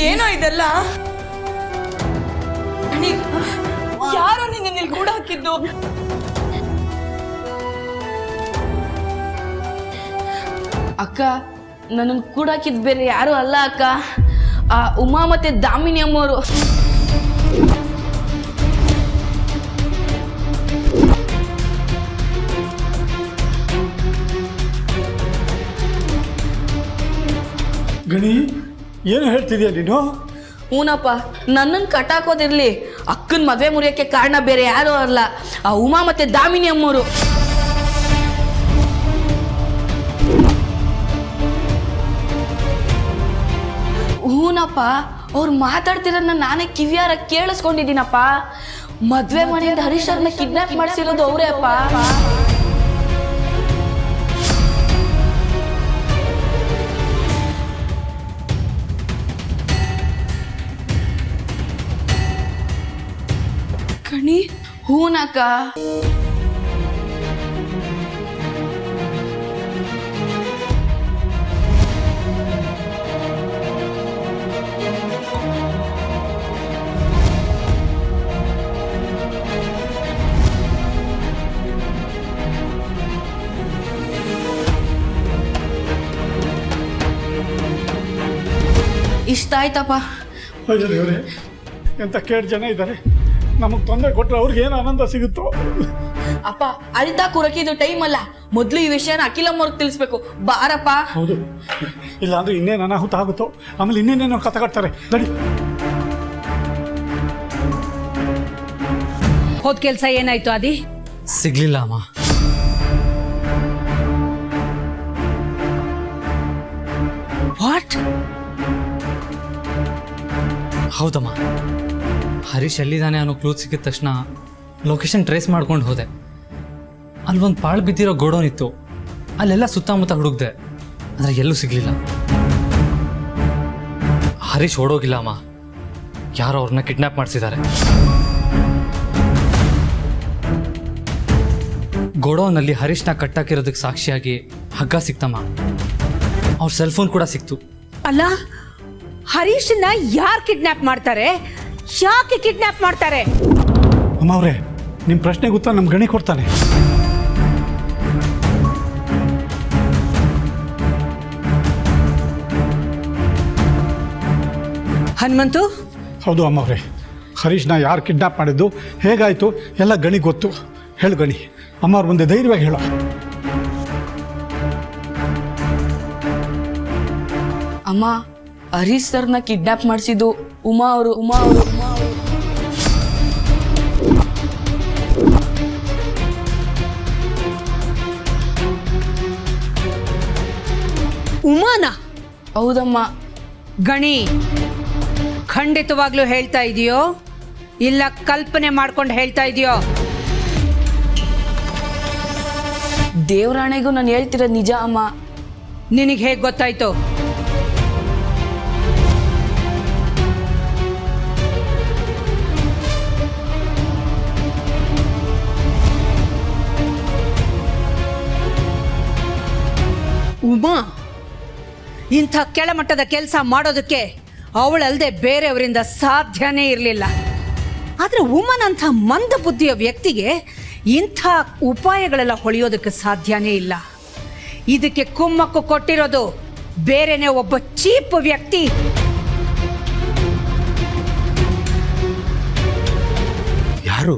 ಏನೋ ಇದೆಲ್ಲ? ಯಾರೋ ನಿನ್ನ ಇಲ್ಲಿ ಕೂಡ ಹಾಕಿದ್ದು? ಅಕ್ಕ, ನನ್ನನ್ನು ಕೂಡ ಹಾಕಿದ್ ಬೇರೆ ಯಾರು ಅಲ್ಲ ಅಕ್ಕ, ಆ ಉಮಾ ಮತ್ತೆ ದಾಮಿನಿ ಅಮ್ಮವರು. ಗಣಿ, ಏನು ಹೇಳ್ತಿದ್ಯಾ ನೀನು? ಹೂನಪ್ಪ, ನನ್ನನ್ನು ಕಟ್ಟಾಕೋದಿರ್ಲಿ, ಅಕ್ಕನ ಮದುವೆ ಮುರಿಯೋಕ್ಕೆ ಕಾರಣ ಬೇರೆ ಯಾರು ಅಲ್ಲ, ಆ ಉಮಾ ಮತ್ತೆ ದಾಮಿನಿ ಅಮ್ಮವರು. ಹೂನಪ್ಪ, ಅವ್ರು ಮಾತಾಡ್ತಿರೋದನ್ನ ನಾನೇ ಕಿವಿಯಾರ ಕೇಳಿಸ್ಕೊಂಡಿದ್ದೀನಪ್ಪ. ಮದ್ವೆ ಮನೆಯಿಂದ ಹರೀಶ್ ಅವ್ರನ್ನ ಕಿಡ್ನಾಪ್ ಮಾಡಿಸಿರೋದು ಅವರೇ ಅಪ್ಪ. ಕಣಿ, ಹೂನಕ್ಕ. ಇಷ್ಟ ಆಯ್ತಪ್ಪ. ಅಯ್ಯೋ ದೇವ್ರೆ, ಎಂತ ಕೇಳು ಜನ ಇದ್ದಾರೆ. ನಮಗೆ ತೊಂದರೆ ಕೊಟ್ಟರೆ ಅವ್ರಿಗೆ ಏನು ಆನಂದ ಸಿಗುತ್ತೋ? ಅಪ್ಪ, ಅಳ್ತಾ ಕೂರಕ್ಕೆ ಇದು ಟೈಮ್ ಅಲ್ಲ. ಮೊದಲು ಈ ವಿಷಯನ ಅಖಿಲಮ್ಮವ್ರಿಗೆ ತಿಳಿಸ್ಬೇಕು. ಬಾರಪ್ಪ. ಹೌದು, ಇಲ್ಲ ಅಂದ್ರೆ ಇನ್ನೇನು ಅನಾಹುತ ಆಗುತ್ತೋ, ಆಮೇಲೆ ಇನ್ನೇನೇನೋ ಕತೆ ಕಟ್ತಾರೆ. ನಡಿ. ಹೋದ ಕೆಲಸ ಏನಾಯ್ತು ಆದಿ? ಸಿಗ್ಲಿಲ್ಲ ಅಮ್ಮ. ವಾಟ್? ಹೌದಮ್ಮ, ಹರೀಶ್ ಎಲ್ಲಿದ್ದಾನೆ ಅನ್ನೋ ಕ್ಲೂ ಸಿಕ್ಕಿದ ತಕ್ಷಣ ಲೊಕೇಶನ್ ಟ್ರೇಸ್ ಮಾಡ್ಕೊಂಡು ಹೋದೆ. ಅಲ್ಲೊಂದು ಪಾಳು ಬಿದ್ದಿರೋ ಗೋಡೌನ್ ಇತ್ತು, ಅಲ್ಲೆಲ್ಲ ಸುತ್ತಮುತ್ತ ಹುಡುಕ್ದೆ, ಆದರೆ ಎಲ್ಲೂ ಸಿಗಲಿಲ್ಲ. ಹರೀಶ್ ಓಡೋಗಿಲ್ಲ ಅಮ್ಮ, ಯಾರೋ ಅವ್ರನ್ನ ಕಿಡ್ನ್ಯಾಪ್ ಮಾಡಿಸಿದ್ದಾರೆ. ಗೋಡೌನಲ್ಲಿ ಹರೀಶ್ನ ಕಟ್ಟಾಕಿರೋದಕ್ಕೆ ಸಾಕ್ಷಿಯಾಗಿ ಹಗ್ಗ ಸಿಕ್ತಮ್ಮ. ಅವ್ರ ಸೆಲ್ಫೋನ್ ಕೂಡ ಸಿಕ್ತು. ಅಲ್ಲ, ಹರೀಶನ್ನ ಯಾರು ಕಿಡ್ನಾಪ್ ಮಾಡ್ತಾರೆ? ಯಾಕೆ ಕಿಡ್ನಾಪ್ ಮಾಡ್ತಾರೆ? ಅಮ್ಮ ಅವರೇ, ನಿಮ್ಮ ಪ್ರಶ್ನೆಗೆ ಉತ್ತರ ನಮ್ಮ ಗಣಿ ಕೊಡ್ತಾನೆ. ಹನುಮಂತು? ಹೌದು ಅಮ್ಮ ಅವರೇ, ಹರೀಶ್ನ ಯಾರು ಕಿಡ್ನಾಪ್ ಮಾಡಿದ್ದು, ಹೇಗಾಯಿತು ಎಲ್ಲ ಗಣಿ ಗೊತ್ತು. ಹೇಳು ಗಣಿ, ಅಮ್ಮ ಅವ್ರ ಮುಂದೆ ಧೈರ್ಯವಾಗಿ ಹೇಳೋ. ಅಮ್ಮ, ಹರೀಶ್ ಸರ್ನ ಕಿಡ್ನಾಪ್ ಮಾಡಿಸಿದ್ದು ಉಮಾ ಅವರು. ಉಮಾನ? ಹೌದಮ್ಮ. ಗಣಿ, ಖಂಡಿತವಾಗ್ಲೂ ಹೇಳ್ತಾ ಇದೆಯೋ ಇಲ್ಲ ಕಲ್ಪನೆ ಮಾಡ್ಕೊಂಡು ಹೇಳ್ತಾ ಇದೆಯೋ? ದೇವರಾಣೆಗೂ ನಾನು ಹೇಳ್ತಿರೋದು ನಿಜ ಅಮ್ಮ. ನಿನಗೆ ಹೇಗೆ ಗೊತ್ತಾಯ್ತು? ಉಮಾ ಇಂಥ ಕೆಳಮಟ್ಟದ ಕೆಲಸ ಮಾಡೋದಕ್ಕೆ ಅವಳಲ್ಲದೆ ಬೇರೆಯವರಿಂದ ಸಾಧ್ಯನೇ ಇರಲಿಲ್ಲ. ಆದರೆ ಉಮನಂಥ ಮಂದ ಬುದ್ಧಿಯ ವ್ಯಕ್ತಿಗೆ ಇಂಥ ಉಪಾಯಗಳೆಲ್ಲ ಹೊಳೆಯೋದಕ್ಕೆ ಸಾಧ್ಯನೇ ಇಲ್ಲ. ಇದಕ್ಕೆ ಕುಮ್ಮಕ್ಕು ಕೊಟ್ಟಿರೋದು ಬೇರೆನೇ ಒಬ್ಬ ಚೀಪ್ ವ್ಯಕ್ತಿ. ಯಾರು?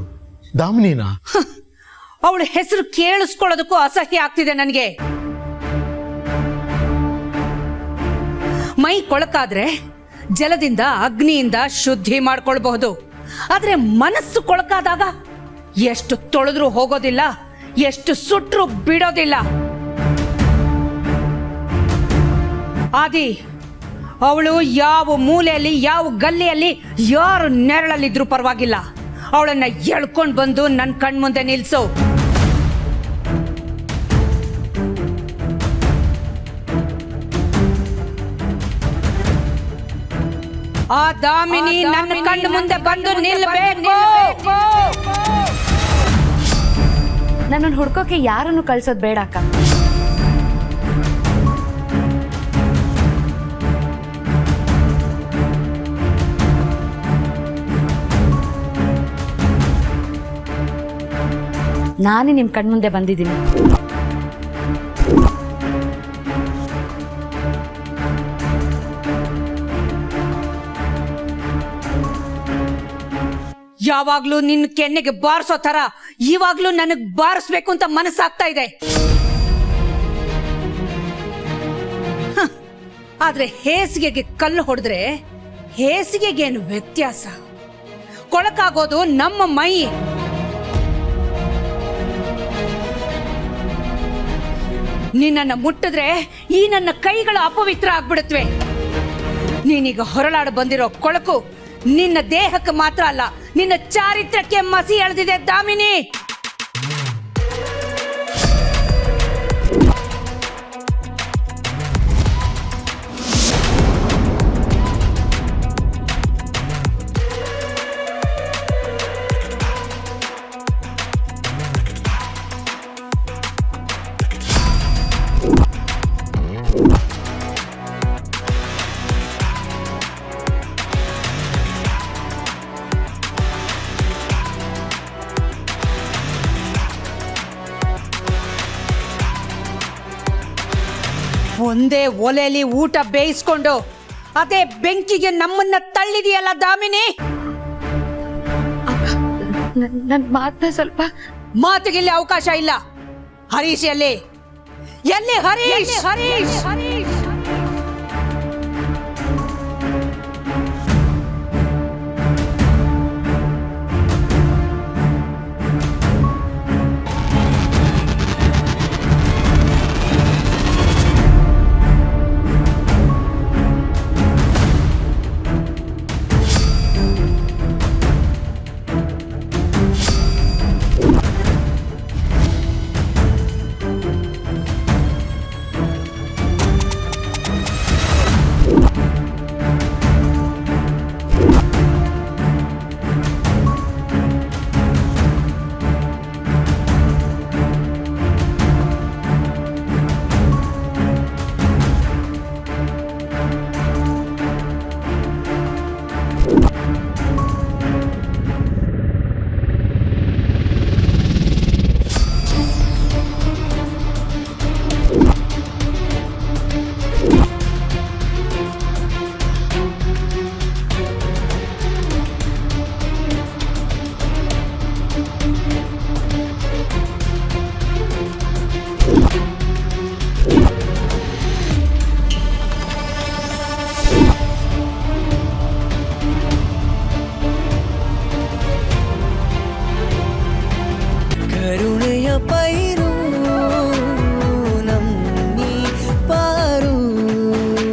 ದಾಮಿನಿನಾ? ಅವಳ ಹೆಸರು ಕೇಳಿಸ್ಕೊಳ್ಳೋದಕ್ಕೂ ಅಸಹ್ಯ ಆಗ್ತಿದೆ ನನಗೆ. ಮೈ ಕೊಳಕಾದ್ರೆ ಜಲದಿಂದ ಅಗ್ನಿಯಿಂದ ಶುದ್ಧಿ ಮಾಡ್ಕೊಳ್ಬಹುದು, ಆದ್ರೆ ಮನಸ್ಸು ಕೊಳಕಾದಾಗ ಎಷ್ಟು ತೊಳೆದ್ರೂ ಹೋಗೋದಿಲ್ಲ, ಎಷ್ಟು ಸುಟ್ರೂ ಬಿಡೋದಿಲ್ಲ. ಆದಿ, ಅವಳು ಯಾವ ಮೂಲೆಯಲ್ಲಿ ಯಾವ ಗಲ್ಲಿಯಲ್ಲಿ ಯಾರು ನೆರಳಲ್ಲಿದ್ರೂ ಪರವಾಗಿಲ್ಲ, ಅವಳನ್ನ ಎಳ್ಕೊಂಡು ಬಂದು ನನ್ನ ಕಣ್ಮುಂದೆ ನಿಲ್ಸು. ಆ ದಾಮಿನಿ ನನ್ನ ಕಣ್ಣು ಮುಂದೆ ಬಂದು ನಿಲ್ಲಬೇಕು. ನನ್ನನ್ನು ಹುಡ್ಕೋಕೆ ಯಾರನ್ನು ಕಳ್ಸೋದು ಬೇಡ ಅಕ್ಕ. ನಾನೇ ನಿಮ್ಮ ಕಣ್ಮುಂದೆ ಬಂದಿದ್ದೀನಿ. ಯಾವಾಗ್ಲೂ ನಿನ್ನ ಕೆನ್ನೆಗೆ ಬಾರಿಸೋ ತರ ಇವಾಗ್ಲೂ ನನಗ್ ಬಾರಿಸ್ಬೇಕು ಅಂತ ಮನಸ್ಸಾಗ್ತಾ ಇದೆ. ಆದ್ರೆ ಹೇಸಿಗೆಗೆ ಕಲ್ಲು ಹೊಡೆದ್ರೆ ಹೇಸಿಗೆಗೇನು ವ್ಯತ್ಯಾಸ? ಕೊಳಕಾಗೋದು ನಮ್ಮ ಮೈ. ನಿನ್ನನ್ನ ಮುಟ್ಟಿದ್ರೆ ಈ ನನ್ನ ಕೈಗಳು ಅಪವಿತ್ರ ಆಗ್ಬಿಡುತ್ತವೆ. ನೀನೀಗ ಹೊರಳಾಡ ಬಂದಿರೋ ಕೊಳಕು ನಿನ್ನ ದೇಹಕ್ಕೆ ಮಾತ್ರ ಅಲ್ಲ, ನಿನ್ನ ಚಾರಿತ್ರಕ್ಕೆ ಮಸಿ ಎಳೆದಿದೆ ದಾಮಿನಿ. ಒಂದೇ ಒಲೆಯಲ್ಲಿ ಊಟ ಬೇಯಿಸ್ಕೊಂಡು ಅದೇ ಬೆಂಕಿಗೆ ನಮ್ಮನ್ನ ತಳ್ಳಿದೆಯಲ್ಲ ದಾಮಿನಿ. ನನ್ನ ಮಾತನ್ನ ಸ್ವಲ್ಪ ಮಾತಿಗಿಲ್ಲಿ ಅವಕಾಶ ಇಲ್ಲ. ಹರೀಶ್ ಎಲ್ಲಿ ಹರೀಶ್? ಹರೀಶ್ ಹರೀಶ್ ಕರುಣೆಯ ಪೈ